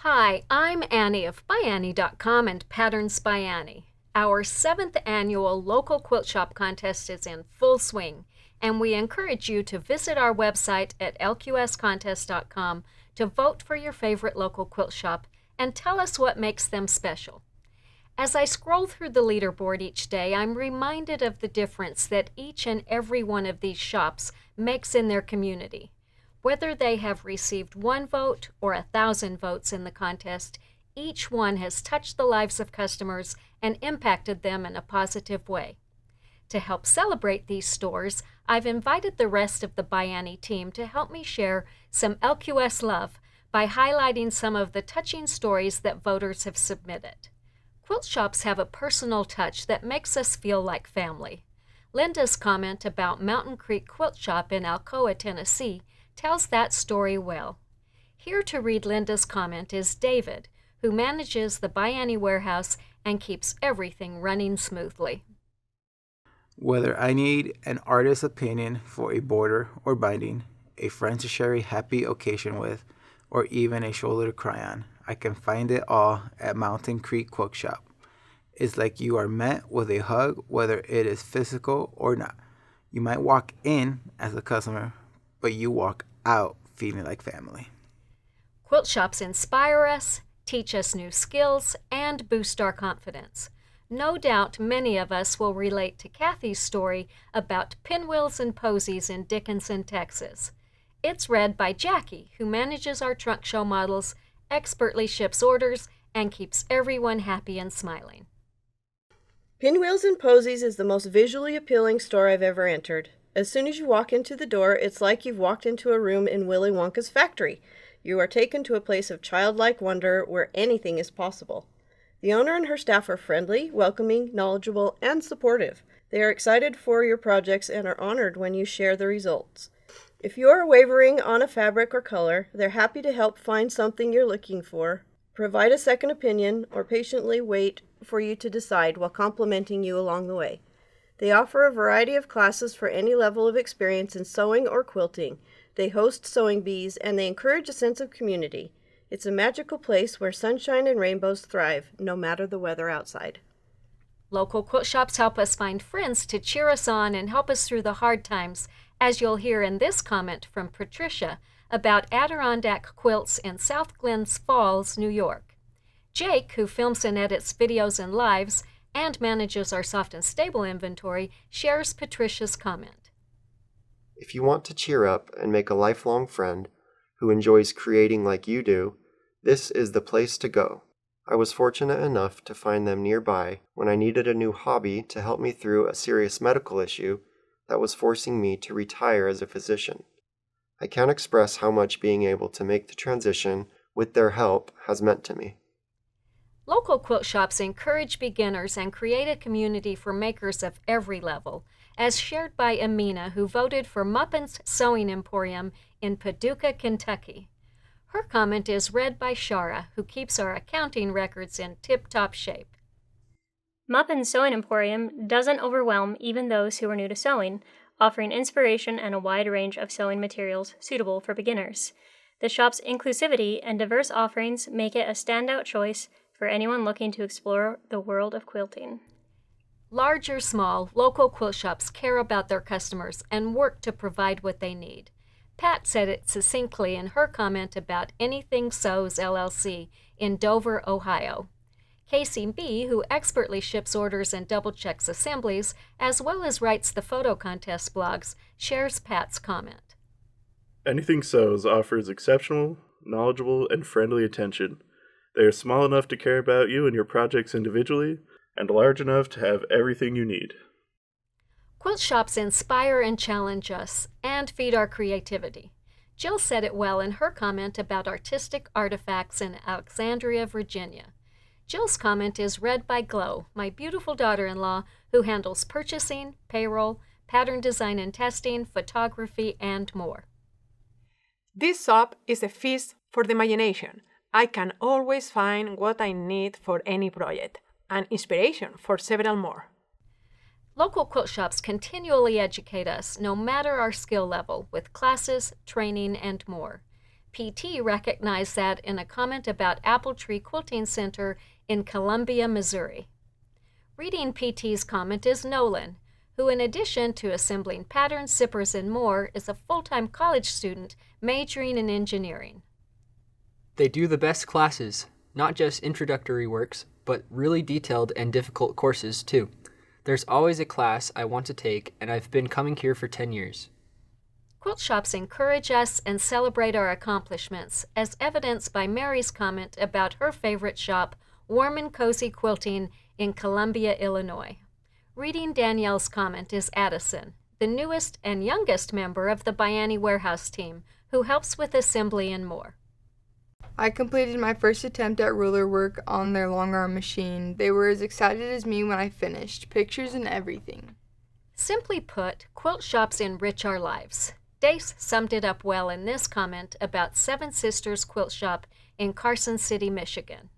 Hi, I'm Annie of ByAnnie.com and Patterns by Annie. Our 7th annual Local Quilt Shop Contest is in full swing, and we encourage you to visit our website at LQScontest.com to vote for your favorite local quilt shop and tell us what makes them special. As I scroll through the leaderboard each day, I'm reminded of the difference that each and every one of these shops makes in their community. Whether they have received 1 vote or 1,000 votes in the contest, each one has touched the lives of customers and impacted them in a positive way. To help celebrate these stores, I've invited the rest of the ByAnnie team to help me share some LQS love by highlighting some of the touching stories that voters have submitted. Quilt shops have a personal touch that makes us feel like family. Linda's comment about Mountain Creek Quilt Shop in Alcoa, Tennessee, tells that story well. Here to read Linda's comment is David, who manages the ByAnnie warehouse and keeps everything running smoothly. Whether I need an artist's opinion for a border or binding, a friend to share a happy occasion with, or even a shoulder to cry on, I can find it all at Mountain Creek Quilt Shop. It's like you are met with a hug, whether it is physical or not. You might walk in as a customer, but you walk out feeling like family. Quilt shops inspire us, teach us new skills, and boost our confidence. No doubt many of us will relate to Kathy's story about Pinwheels Posies in Dickinson, Texas. It's read by Jackie, who manages our trunk show models, expertly ships orders, and keeps everyone happy and smiling. Pinwheels Posies is the most visually appealing store I've ever entered. As soon as you walk into the door, it's like you've walked into a room in Willy Wonka's factory. You are taken to a place of childlike wonder where anything is possible. The owner and her staff are friendly, welcoming, knowledgeable, and supportive. They are excited for your projects and are honored when you share the results. If you are wavering on a fabric or color, they're happy to help find something you're looking for, provide a second opinion, or patiently wait for you to decide while complimenting you along the way. They offer a variety of classes for any level of experience in sewing or quilting. They host sewing bees, and they encourage a sense of community. It's a magical place where sunshine and rainbows thrive, no matter the weather outside. Local quilt shops help us find friends to cheer us on and help us through the hard times, as you'll hear in this comment from Patricia about Adirondack Quilts in South Glens Falls, New York. Jake, who films and edits videos and lives, and manages our soft and stable inventory, shares Patricia's comment. If you want to cheer up and make a lifelong friend who enjoys creating like you do, this is the place to go. I was fortunate enough to find them nearby when I needed a new hobby to help me through a serious medical issue that was forcing me to retire as a physician. I can't express how much being able to make the transition with their help has meant to me. Local quilt shops encourage beginners and create a community for makers of every level, as shared by Amina, who voted for Muppin's Sewing Emporium in Paducah, Kentucky. Her comment is read by Shara, who keeps our accounting records in tip-top shape. Muppin's Sewing Emporium doesn't overwhelm even those who are new to sewing, offering inspiration and a wide range of sewing materials suitable for beginners. The shop's inclusivity and diverse offerings make it a standout choice for anyone looking to explore the world of quilting. Large or small, local quilt shops care about their customers and work to provide what they need. Pat said it succinctly in her comment about Anything Sews LLC in Dover, Ohio. Casey B., who expertly ships orders and double-checks assemblies, as well as writes the photo contest blogs, shares Pat's comment. Anything Sews offers exceptional, knowledgeable, and friendly attention. They are small enough to care about you and your projects individually, and large enough to have everything you need. Quilt shops inspire and challenge us, and feed our creativity. Jill said it well in her comment about artistic artifacts in Alexandria, Virginia. Jill's comment is read by Glow, my beautiful daughter-in-law, who handles purchasing, payroll, pattern design and testing, photography, and more. This shop is a feast for the imagination. I can always find what I need for any project, and inspiration for several more. Local quilt shops continually educate us, no matter our skill level, with classes, training, and more. PT recognized that in a comment about Appletree Quilting Center in Columbia, Missouri. Reading PT's comment is Nolan, who in addition to assembling patterns, zippers, and more, is a full-time college student majoring in engineering. They do the best classes, not just introductory works, but really detailed and difficult courses too. There's always a class I want to take, and I've been coming here for 10 years. Quilt shops encourage us and celebrate our accomplishments, as evidenced by Mary's comment about her favorite shop, Warm and Cozy Quilting in Columbia, Illinois. Reading Danielle's comment is Addison, the newest and youngest member of the ByAnnie warehouse team, who helps with assembly and more. I completed my first attempt at ruler work on their long arm machine. They were as excited as me when I finished, pictures and everything. Simply put, quilt shops enrich our lives. Dace summed it up well in this comment about Seven Sisters Quilt Shop in Carson City, Michigan.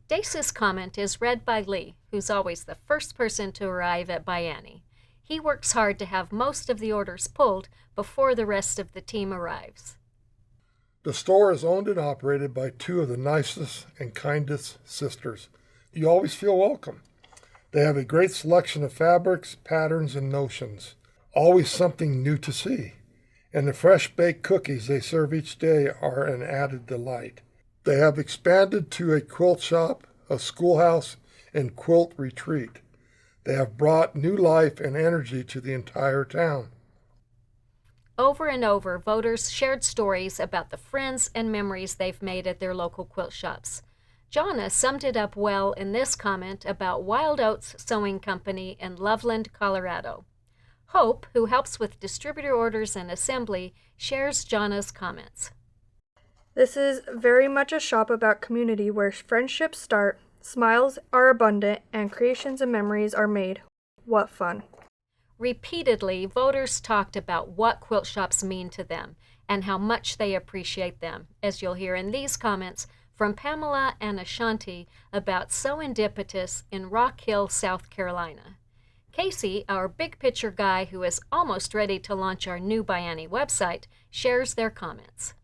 Dace's comment is read by Lee, who's always the first person to arrive at ByAnnie. He works hard to have most of the orders pulled before the rest of the team arrives. The store is owned and operated by two of the nicest and kindest sisters. You always feel welcome. They have a great selection of fabrics, patterns, and notions. Always something new to see. And the fresh baked cookies they serve each day are an added delight. They have expanded to a quilt shop, a schoolhouse, and quilt retreat. They have brought new life and energy to the entire town. Over and over, voters shared stories about the friends and memories they've made at their local quilt shops. Jonna summed it up well in this comment about Wild Oats Sewing Company in Loveland, Colorado. Hope, who helps with distributor orders and assembly, shares Jonna's comments. This is very much a shop about community where friendships start, smiles are abundant, and creations and memories are made. What fun. Repeatedly, voters talked about what quilt shops mean to them and how much they appreciate them, as you'll hear in these comments from Pamela and Ashanti about SewEndipitous in Rock Hill, South Carolina. Casey, our big picture guy who is almost ready to launch our new ByAnnie website, shares their comments.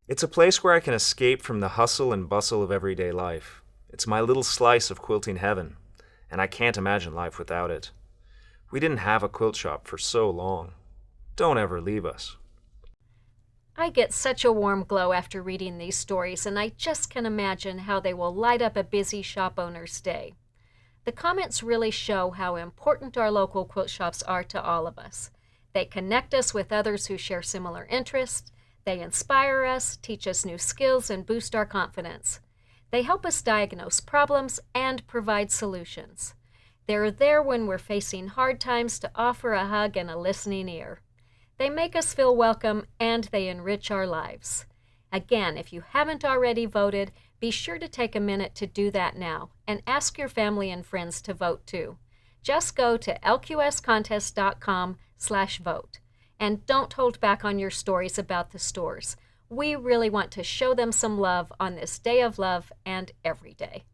It's a place where I can escape from the hustle and bustle of everyday life. It's my little slice of quilting heaven, and I can't imagine life without it. We didn't have a quilt shop for so long. Don't ever leave us. I get such a warm glow after reading these stories, and I just can imagine how they will light up a busy shop owner's day. The comments really show how important our local quilt shops are to all of us. They connect us with others who share similar interests. They inspire us, teach us new skills, and boost our confidence. They help us diagnose problems and provide solutions. They're there when we're facing hard times to offer a hug and a listening ear. They make us feel welcome and they enrich our lives. Again, if you haven't already voted, be sure to take a minute to do that now and ask your family and friends to vote too. Just go to lqscontest.com/vote. And don't hold back on your stories about the stores. We really want to show them some love on this day of love and every day.